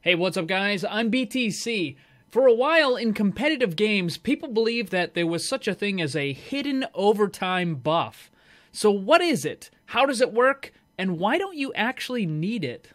Hey, what's up guys? I'm BTC. For a while in competitive games, people believed that there was such a thing as a hidden overtime buff. So what is it? How does it work? And why don't you actually need it?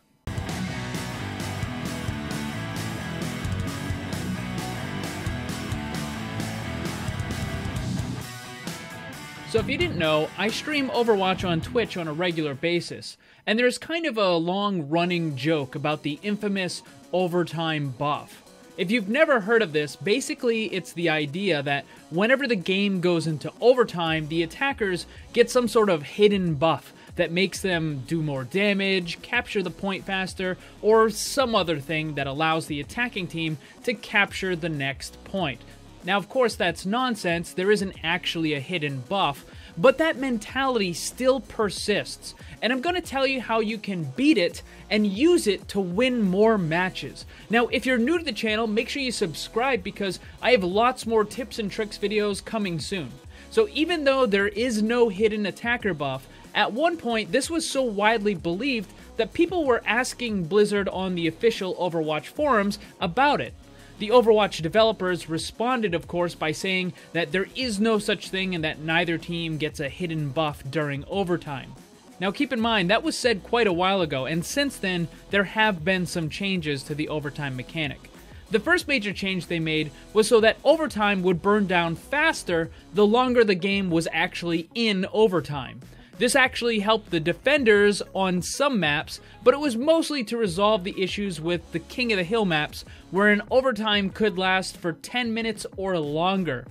So if you didn't know, I stream Overwatch on Twitch on a regular basis, and there's kind of a long-running joke about the infamous overtime buff. If you've never heard of this, basically it's the idea that whenever the game goes into overtime, the attackers get some sort of hidden buff that makes them do more damage, capture the point faster, or some other thing that allows the attacking team to capture the next point. Now, of course, that's nonsense. There isn't actually a hidden buff, but that mentality still persists, and I'm going to tell you how you can beat it and use it to win more matches. Now, if you're new to the channel, make sure you subscribe because I have lots more tips and tricks videos coming soon. So even though there is no hidden attacker buff, at one point this was so widely believed that people were asking Blizzard on the official Overwatch forums about it. The Overwatch developers responded, of course, by saying that there is no such thing and that neither team gets a hidden buff during overtime. Now keep in mind, that was said quite a while ago, and since then, there have been some changes to the overtime mechanic. The first major change they made was so that overtime would burn down faster the longer the game was actually in overtime. This actually helped the defenders on some maps, but it was mostly to resolve the issues with the King of the Hill maps, where an overtime could last for 10 minutes or longer.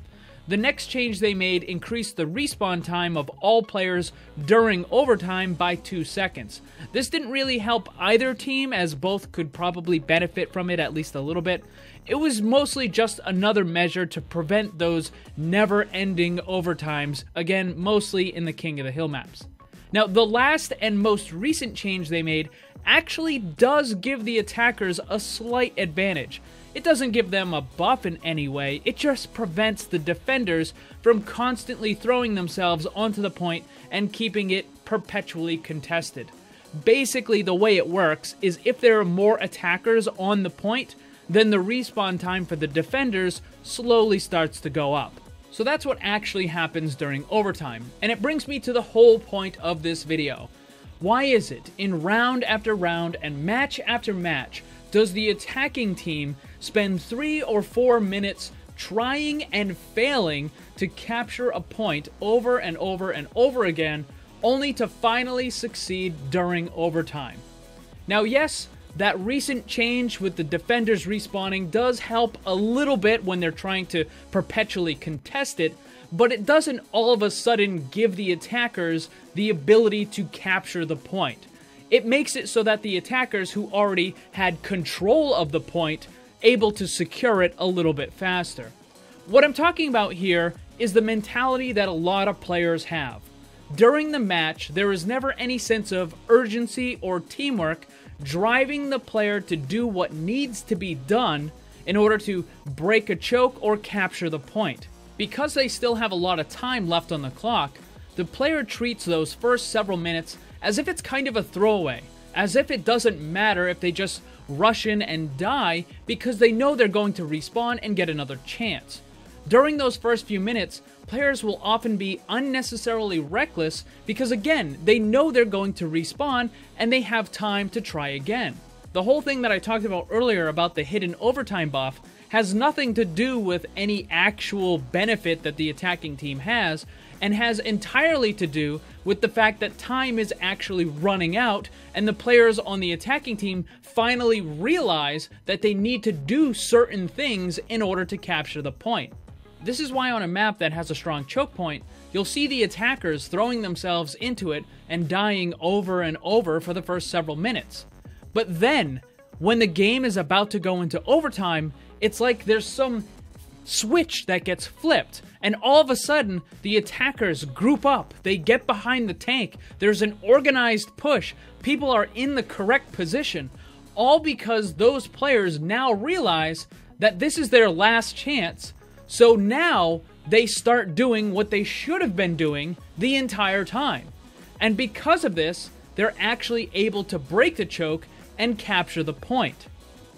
The next change they made increased the respawn time of all players during overtime by 2 seconds. This didn't really help either team, as both could probably benefit from it at least a little bit. It was mostly just another measure to prevent those never-ending overtimes, again, mostly in the King of the Hill maps. Now, the last and most recent change they made actually does give the attackers a slight advantage. It doesn't give them a buff in any way, it just prevents the defenders from constantly throwing themselves onto the point and keeping it perpetually contested. Basically, the way it works is if there are more attackers on the point, then the respawn time for the defenders slowly starts to go up. So that's what actually happens during overtime, and it brings me to the whole point of this video. Why is it, in round after round and match after match, does the attacking team spend 3 or 4 minutes trying and failing to capture a point over and over and over again, only to finally succeed during overtime? Now, yes, that recent change with the defenders respawning does help a little bit when they're trying to perpetually contest it, but it doesn't all of a sudden give the attackers the ability to capture the point. It makes it so that the attackers who already had control of the point able to secure it a little bit faster. What I'm talking about here is the mentality that a lot of players have. During the match, there is never any sense of urgency or teamwork driving the player to do what needs to be done in order to break a choke or capture the point. Because they still have a lot of time left on the clock, the player treats those first several minutes as if it's kind of a throwaway, as if it doesn't matter if they just rush in and die because they know they're going to respawn and get another chance. During those first few minutes, players will often be unnecessarily reckless because, again, they know they're going to respawn and they have time to try again. The whole thing that I talked about earlier about the hidden overtime buff has nothing to do with any actual benefit that the attacking team has, and has entirely to do with the fact that time is actually running out and the players on the attacking team finally realize that they need to do certain things in order to capture the point. This is why on a map that has a strong choke point, you'll see the attackers throwing themselves into it and dying over and over for the first several minutes. But then, when the game is about to go into overtime, it's like there's some switch that gets flipped, and all of a sudden, the attackers group up, they get behind the tank, there's an organized push, people are in the correct position, all because those players now realize that this is their last chance. So now they start doing what they should have been doing the entire time. And because of this, they're actually able to break the choke and capture the point.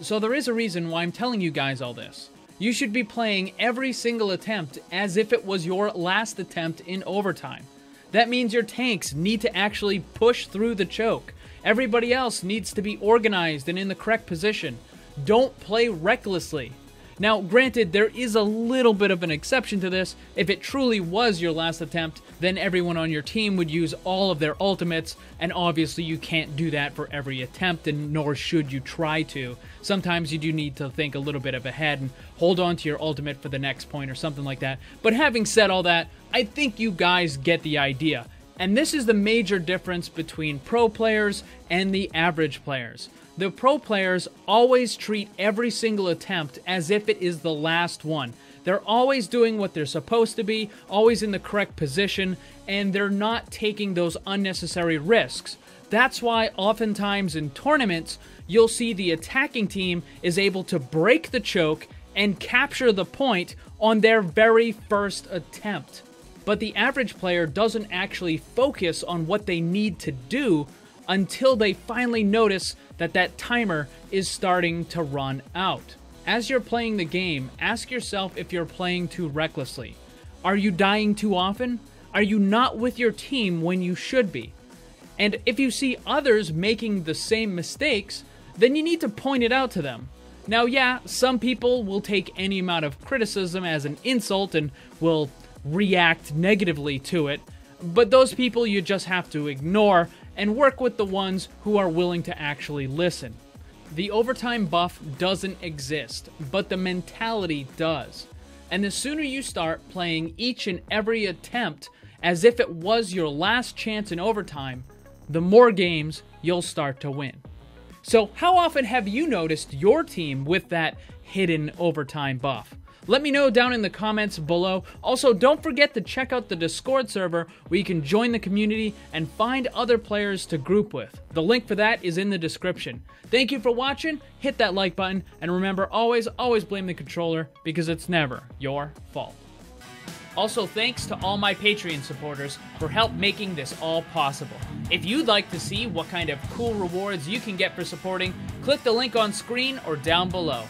So there is a reason why I'm telling you guys all this. You should be playing every single attempt as if it was your last attempt in overtime. That means your tanks need to actually push through the choke. Everybody else needs to be organized and in the correct position. Don't play recklessly. Now, granted, there is a little bit of an exception to this. If it truly was your last attempt, then everyone on your team would use all of their ultimates, and obviously you can't do that for every attempt, and nor should you try to. Sometimes you do need to think a little bit ahead and hold on to your ultimate for the next point or something like that. But having said all that, I think you guys get the idea. And this is the major difference between pro players and the average players. The pro players always treat every single attempt as if it is the last one. They're always doing what they're supposed to be, always in the correct position, and they're not taking those unnecessary risks. That's why oftentimes in tournaments, you'll see the attacking team is able to break the choke and capture the point on their very first attempt. But the average player doesn't actually focus on what they need to do until they finally notice that that timer is starting to run out. As you're playing the game, ask yourself if you're playing too recklessly. Are you dying too often? Are you not with your team when you should be? And if you see others making the same mistakes, then you need to point it out to them. Now, yeah, some people will take any amount of criticism as an insult and will react negatively to it, but those people you just have to ignore and work with the ones who are willing to actually listen. The overtime buff doesn't exist, but the mentality does. And the sooner you start playing each and every attempt as if it was your last chance in overtime, the more games you'll start to win. So how often have you noticed your team with that hidden overtime buff? Let me know down in the comments below. Also, don't forget to check out the Discord server where you can join the community and find other players to group with. The link for that is in the description. Thank you for watching, hit that like button, and remember, always blame the controller because it's never your fault. Also, thanks to all my Patreon supporters for help making this all possible. If you'd like to see what kind of cool rewards you can get for supporting, click the link on screen or down below.